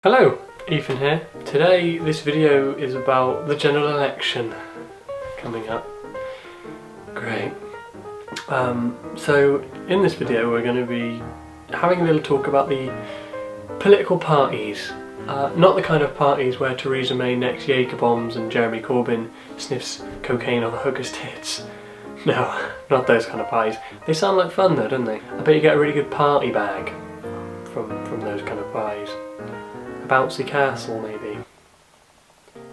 Hello, Ethan here. Today this video is about the general election coming up. Great. So in this video we're going to be having a little talk about the political parties. Not the kind of parties where Theresa May necks Jaeger bombs and Jeremy Corbyn sniffs cocaine on the hooker's tits. No, not those kind of parties. They sound like fun though, don't they? I bet you get a really good party bag from those kind of parties. Bouncy castle maybe.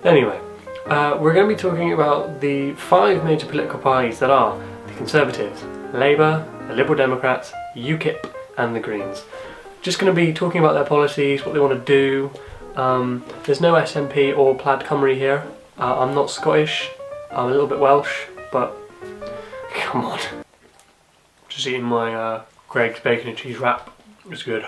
Anyway, we're going to be talking about the 5 major political parties that are the Conservatives, Labour, the Liberal Democrats, UKIP and the Greens. Just going to be talking about their policies, what they want to do. There's no SNP or Plaid Cymru here. I'm not Scottish, I'm a little bit Welsh, but come on. Just eating my Greggs bacon and cheese wrap. It's good.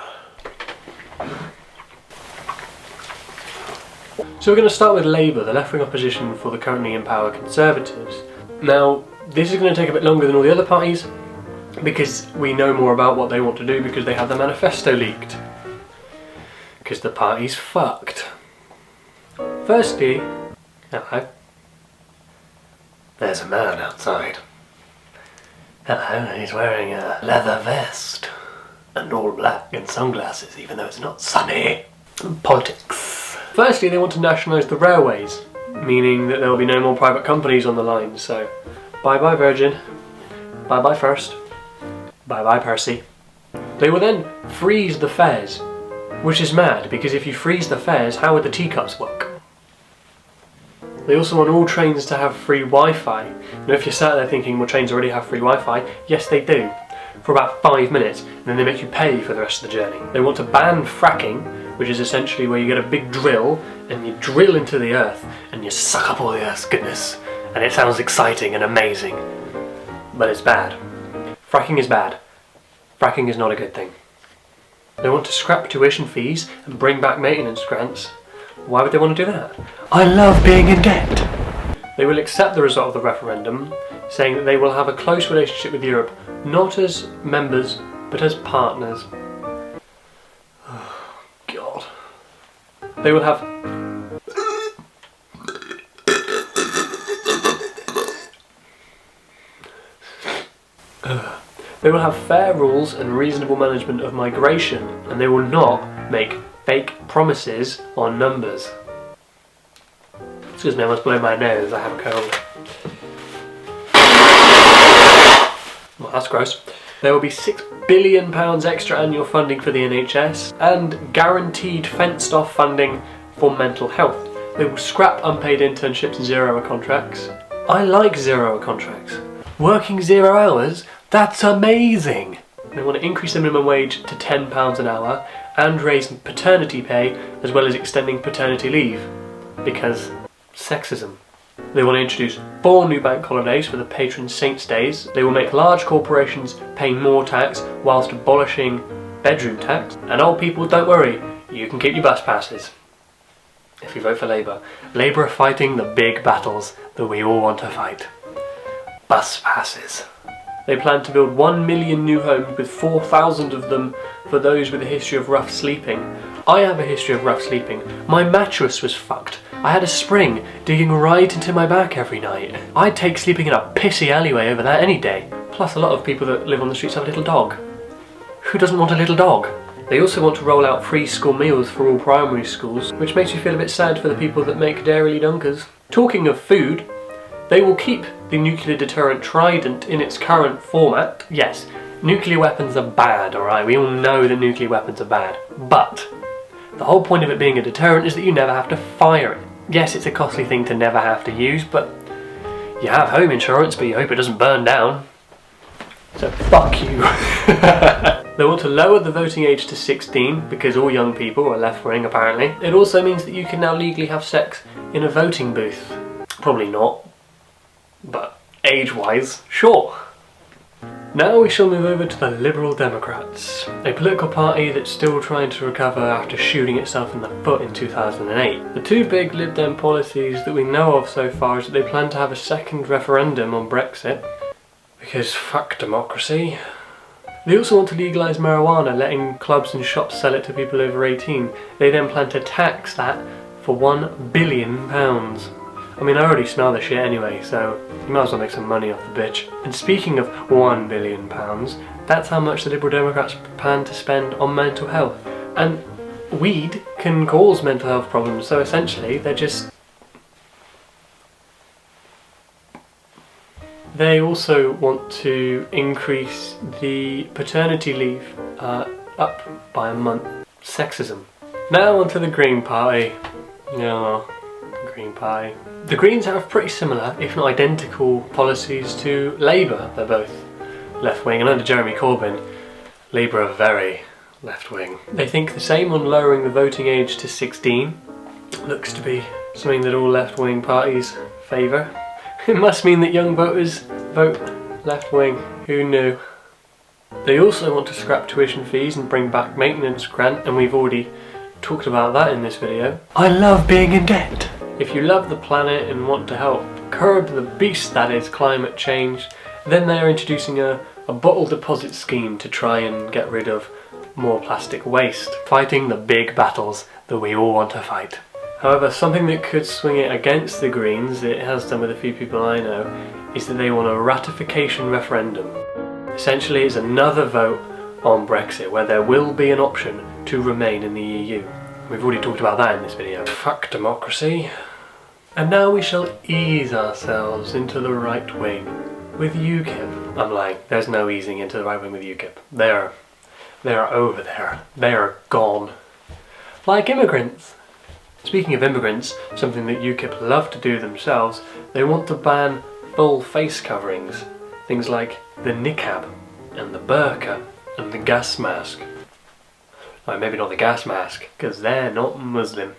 So we're going to start with Labour, the left-wing opposition for the currently in power Conservatives. Now, this is going to take a bit longer than all the other parties because we know more about what they want to do because they have the manifesto leaked. Because the party's fucked. Firstly, hello. There's a man outside. Hello, he's wearing a leather vest and all black and sunglasses even though it's not sunny. Politics. Firstly, they want to nationalise the railways, meaning that there will be no more private companies on the line, so bye-bye Virgin, bye-bye First, bye-bye Percy. They will then freeze the fares, which is mad, because if you freeze the fares, how would the teacups work? They also want all trains to have free Wi-Fi. Now if you're sat there thinking, well, trains already have free Wi-Fi, yes they do, for about 5 minutes, and then they make you pay for the rest of the journey. They want to ban fracking, which is essentially where you get a big drill and you drill into the earth and you suck up all the earth's goodness, and it sounds exciting and amazing, but it's bad. Fracking is bad. Fracking is not a good thing. They want to scrap tuition fees and bring back maintenance grants. Why would they want to do that? I love being in debt. They will accept the result of the referendum, saying that they will have a close relationship with Europe, not as members but as partners. They will have fair rules and reasonable management of migration, and they will not make fake promises on numbers. Excuse me, I must blow my nose, I have a cold. Well, that's gross. There will be £6 billion extra annual funding for the NHS and guaranteed fenced-off funding for mental health. They will scrap unpaid internships and 0-hour contracts. I like 0-hour contracts. Working 0 hours? That's amazing! They want to increase the minimum wage to £10 an hour and raise paternity pay as well as extending paternity leave. Because sexism. They want to introduce 4 new bank holidays for the patron saints' days. They will make large corporations pay more tax whilst abolishing bedroom tax. And old people, don't worry, you can keep your bus passes if you vote for Labour. Labour are fighting the big battles that we all want to fight. Bus passes. They plan to build 1 million new homes with 4,000 of them for those with a history of rough sleeping. I have a history of rough sleeping. My mattress was fucked. I had a spring digging right into my back every night. I'd take sleeping in a pissy alleyway over that any day. Plus a lot of people that live on the streets have a little dog. Who doesn't want a little dog? They also want to roll out free school meals for all primary schools, which makes me feel a bit sad for the people that make Dairyly Dunkers. Talking of food, they will keep the nuclear deterrent Trident in its current format. Yes, nuclear weapons are bad, alright? We all know that nuclear weapons are bad. But the whole point of it being a deterrent is that you never have to fire it. Yes, it's a costly thing to never have to use, but you have home insurance, but you hope it doesn't burn down. So fuck you. They want to lower the voting age to 16 because all young people are left-wing apparently. It also means that you can now legally have sex in a voting booth. Probably not, but age-wise, sure. Now we shall move over to the Liberal Democrats, a political party that's still trying to recover after shooting itself in the foot in 2008. The 2 big Lib Dem policies that we know of so far is that they plan to have a second referendum on Brexit, because fuck democracy. They also want to legalise marijuana, letting clubs and shops sell it to people over 18. They then plan to tax that for £1 billion. I mean, I already smell the shit anyway, so you might as well make some money off the bitch. And speaking of £1 billion, that's how much the Liberal Democrats plan to spend on mental health. And weed can cause mental health problems, so essentially they're just... They also want to increase the paternity leave up by a month. Sexism. Now onto the Green Party. Green Party. The Greens have pretty similar, if not identical, policies to Labour. They're both left-wing, and under Jeremy Corbyn, Labour are very left-wing. They think the same on lowering the voting age to 16. Looks to be something that all left-wing parties favour. It must mean that young voters vote left-wing. Who knew? They also want to scrap tuition fees and bring back maintenance grant, and we've already talked about that in this video. I love being in debt! If you love the planet and want to help curb the beast that is climate change, then they're introducing a bottle deposit scheme to try and get rid of more plastic waste, fighting the big battles that we all want to fight. However, something that could swing it against the Greens, it has done with a few people I know, is that they want a ratification referendum. Essentially, it's another vote on Brexit where there will be an option to remain in the EU. We've already talked about that in this video. Fuck democracy. And now we shall ease ourselves into the right wing with UKIP. I'm lying, there's no easing into the right wing with UKIP. They're over there. They are gone. Like immigrants. Speaking of immigrants, something that UKIP love to do themselves, they want to ban full face coverings. Things like the niqab and the burqa and the gas mask. Well, maybe not the gas mask, because they're not Muslim.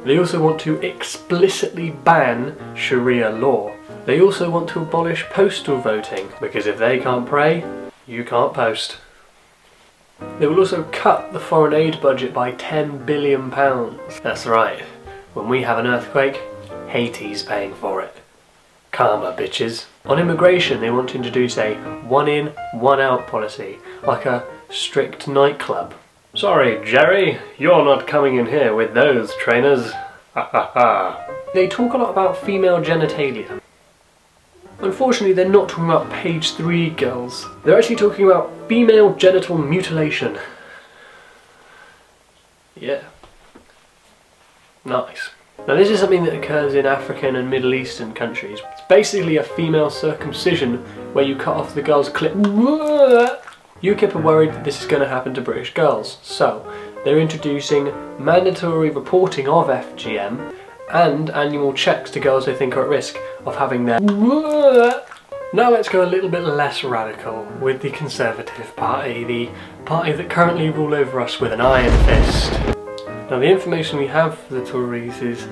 They also want to explicitly ban Sharia law. They also want to abolish postal voting, because if they can't pray, you can't post. They will also cut the foreign aid budget by £10 billion. That's right, when we have an earthquake, Haiti's paying for it. Karma, bitches. On immigration, they want to introduce a one in, one out policy, like a strict nightclub. Sorry, Jerry, you're not coming in here with those trainers. Ha ha ha. They talk a lot about female genitalia. Unfortunately, they're not talking about page 3 girls. They're actually talking about female genital mutilation. Yeah. Nice. Now this is something that occurs in African and Middle Eastern countries. It's basically a female circumcision where you cut off the girl's clit. UKIP are worried that this is going to happen to British girls, so they're introducing mandatory reporting of FGM and annual checks to girls they think are at risk of having their... Now let's go a little bit less radical with the Conservative Party, the party that currently rule over us with an iron fist. Now the information we have for the Tories is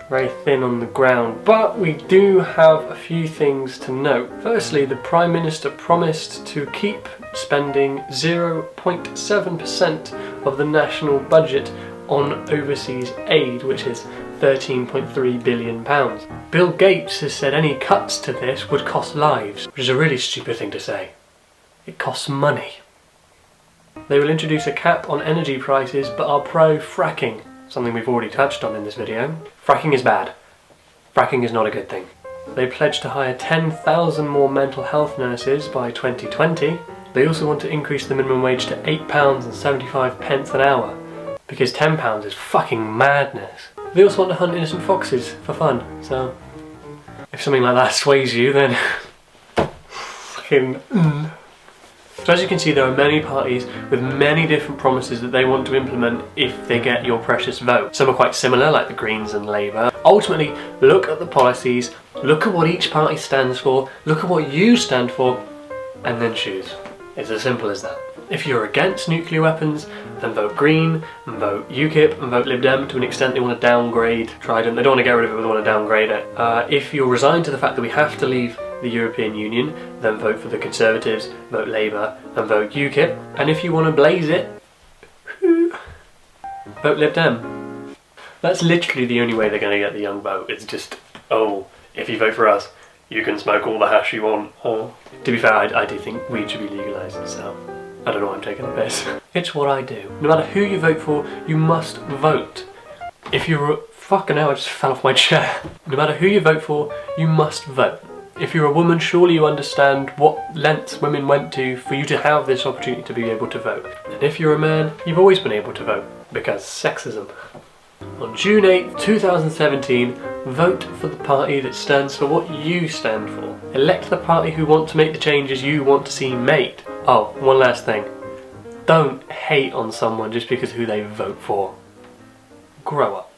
very thin on the ground, but we do have a few things to note. Firstly, the Prime Minister promised to keep spending 0.7% of the national budget on overseas aid, which is £13.3 billion. Bill Gates has said any cuts to this would cost lives, which is a really stupid thing to say. It costs money. They will introduce a cap on energy prices but are pro-fracking, something we've already touched on in this video. Fracking is bad. Fracking is not a good thing. They pledge to hire 10,000 more mental health nurses by 2020. They also want to increase the minimum wage to £8.75 an hour, because £10 is fucking madness. They also want to hunt innocent foxes for fun, so if something like that sways you, then fucking... So as you can see, there are many parties with many different promises that they want to implement if they get your precious vote. Some are quite similar, like the Greens and Labour. Ultimately, look at the policies, look at what each party stands for, look at what you stand for, and then choose. It's as simple as that. If you're against nuclear weapons, then vote Green, and vote UKIP, and vote Lib Dem. To an extent, they want to downgrade Trident. They don't want to get rid of it, but they want to downgrade it. If you're resigned to the fact that we have to leave the European Union, then vote for the Conservatives, vote Labour, and vote UKIP. And if you want to blaze it, vote Lib Dem. That's literally the only way they're going to get the young vote. It's just, oh, if you vote for us, you can smoke all the hash you want. Or, to be fair, I do think weed should be legalised, so I don't know why I'm taking the piss. It's what I do. No matter who you vote for, you must vote. If you're fucking hell, I just fell off my chair. No matter who you vote for, you must vote. If you're a woman, surely you understand what lengths women went to for you to have this opportunity to be able to vote. And if you're a man, you've always been able to vote, because sexism. On June 8th, 2017, vote for the party that stands for what you stand for. Elect the party who want to make the changes you want to see made. Oh, one last thing. Don't hate on someone just because of who they vote for. Grow up.